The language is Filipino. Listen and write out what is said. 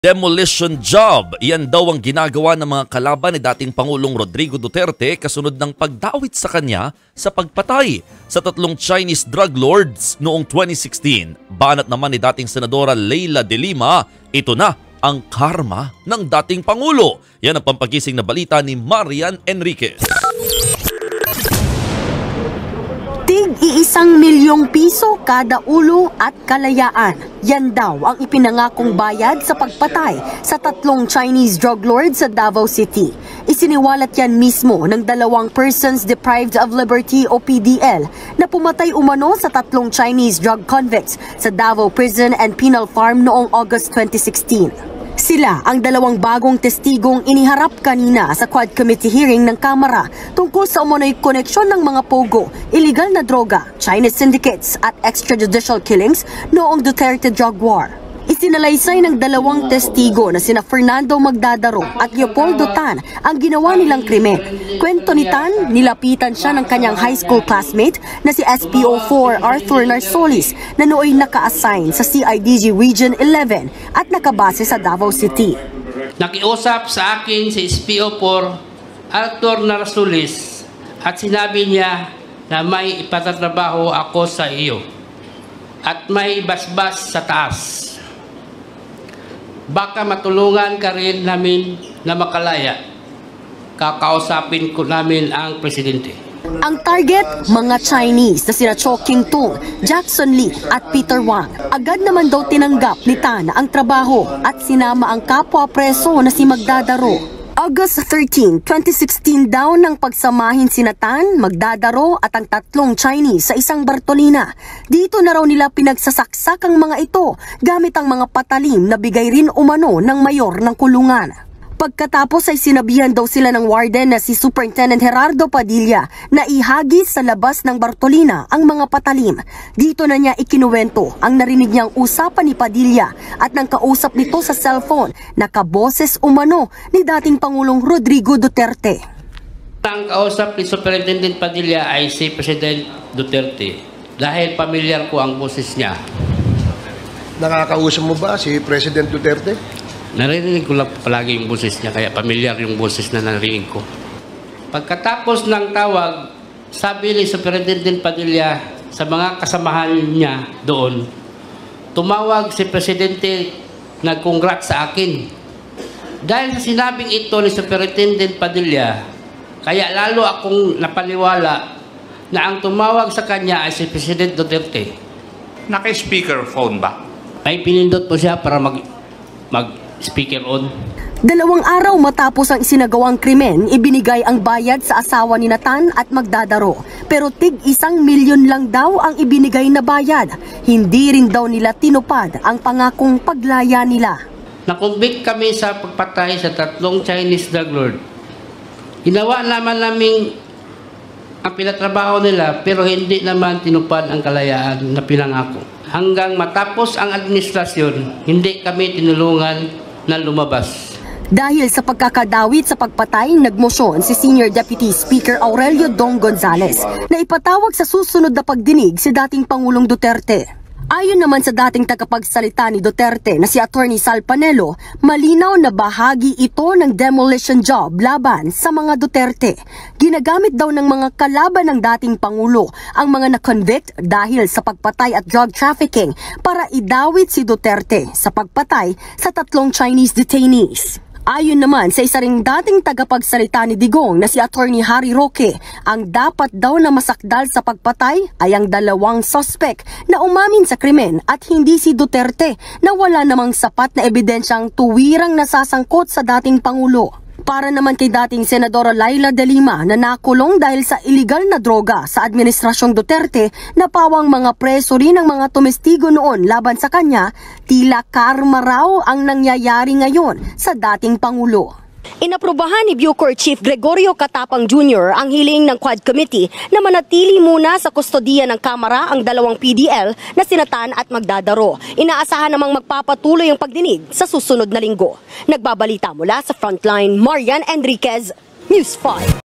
Demolition job. Iyan daw ang ginagawa ng mga kalaban ni dating Pangulong Rodrigo Duterte kasunod ng pagdawit sa kanya sa pagpatay sa tatlong Chinese drug lords noong 2016. Banat naman ni dating Senadora Leila de Lima, ito na ang karma ng dating Pangulo. Yan ang pampagising na balita ni Marian Enriquez. Tig-1 milyong piso kada ulo at kalayaan. Yan daw ang ipinangakong bayad sa pagpatay sa tatlong Chinese drug lords sa Davao City. Isiniwalat yan mismo ng 2 persons deprived of liberty o PDL na pumatay umano sa tatlong Chinese drug convicts sa Davao Prison and Penal Farm noong August 2016. Sila ang 2 bagong testigong iniharap kanina sa Quad Committee hearing ng Kamara tungkol sa umano'y koneksyon ng mga pogo, illegal na droga, Chinese syndicates at extrajudicial killings noong Duterte drug war. Isinalaysay ng 2 testigo na sina Fernando Magdadaro at Leopoldo Tan ang ginawa nilang krimen. Kwento ni Tan, nilapitan siya ng kanyang high school classmate na si SPO4 Arthur Narsolis na nooy naka-assign sa CIDG Region 11 at nakabase sa Davao City. Nakiusap sa akin si SPO4 Arthur Narsolis at sinabi niya na may ipatatrabaho ako sa iyo at may basbas sa taas. Baka matulungan ka rin namin na makalaya. Kakausapin ko namin ang presidente. Ang target, mga Chinese na sina Cho King Tung, Jackson Lee at Peter Wang. Agad naman daw tinanggap ni Tan ang trabaho at sinama ang kapwa preso na si Magdadaro. August 13, 2016 daw nang pagsamahin sina Tan, Magdadaro at ang tatlong Chinese sa isang Bartolina. Dito na raw nila pinagsasaksak ang mga ito gamit ang mga patalim na bigay rin umano ng mayor ng kulungan. Pagkatapos ay sinabihan daw sila ng warden na si Superintendent Gerardo Padilla na ihagis sa labas ng Bartolina ang mga patalim. Dito na niya ikinuwento ang narinig niyang usapan ni Padilla at nang kausap nito sa cellphone na kaboses umano ni dating Pangulong Rodrigo Duterte. Ang kausap ni Superintendent Padilla ay si President Duterte dahil pamilyar ko ang boses niya. Nakakausap mo ba si President Duterte? Narinig ko lang palagi yung boses niya, kaya pamilyar yung boses na narinig ko. Pagkatapos ng tawag, sabi ni Superintendent Padilla sa mga kasamahan niya doon, tumawag si Presidente, nag-congrats sa akin. Dahil sa sinabing ito ni Superintendent Padilla, kaya lalo akong napaniwala na ang tumawag sa kanya ay si President Duterte. Naka-speakerphone ba? Ay pinindot po siya para mag-speaker on. 2 araw matapos ang isinagawang krimen, ibinigay ang bayad sa asawa ni Tan at Magdadaro. Pero tig-1 milyon lang daw ang ibinigay na bayad. Hindi rin daw nila tinupad ang pangakong paglaya nila. Nakumbik kami sa pagpatay sa tatlong Chinese drug lord. Ginawa naman naming ang pinatrabaho nila pero hindi naman tinupad ang kalayaan na pinangako. Hanggang matapos ang administrasyon, hindi kami tinulungan na lumabas. Dahil sa pagkakadawit sa pagpatay, nagmosyon si Senior Deputy Speaker Aurelio Dong Gonzales na ipatawag sa susunod na pagdinig si dating Pangulong Duterte. Ayon naman sa dating tagapagsalita ni Duterte na si Attorney Sal Panelo, malinaw na bahagi ito ng demolition job laban sa mga Duterte. Ginagamit daw ng mga kalaban ng dating Pangulo ang mga na-convict dahil sa pagpatay at drug trafficking para idawit si Duterte sa pagpatay sa tatlong Chinese detainees. Ayon naman sa isa ring dating tagapagsalita ni Digong na si Attorney Harry Roque, ang dapat daw na masakdal sa pagpatay ay ang 2 suspect na umamin sa krimen at hindi si Duterte na wala namang sapat na ebidensyang tuwirang nasasangkot sa dating Pangulo. Para naman kay dating Senadora Leila de Lima na nakulong dahil sa illegal na droga sa Administrasyong Duterte, napawang mga preso rin ang mga tumestigo noon laban sa kanya, tila karma raw ang nangyayari ngayon sa dating Pangulo. Inaprubahan ni Bucor Chief Gregorio Catapang Jr. ang hiling ng Quad Committee na manatili muna sa kustodiya ng Kamara ang 2 PDL na sina Tan at Magdadaro. Inaasahan namang magpapatuloy ang pagdinig sa susunod na linggo. Nagbabalita mula sa Frontline, Marian Enriquez, News 5.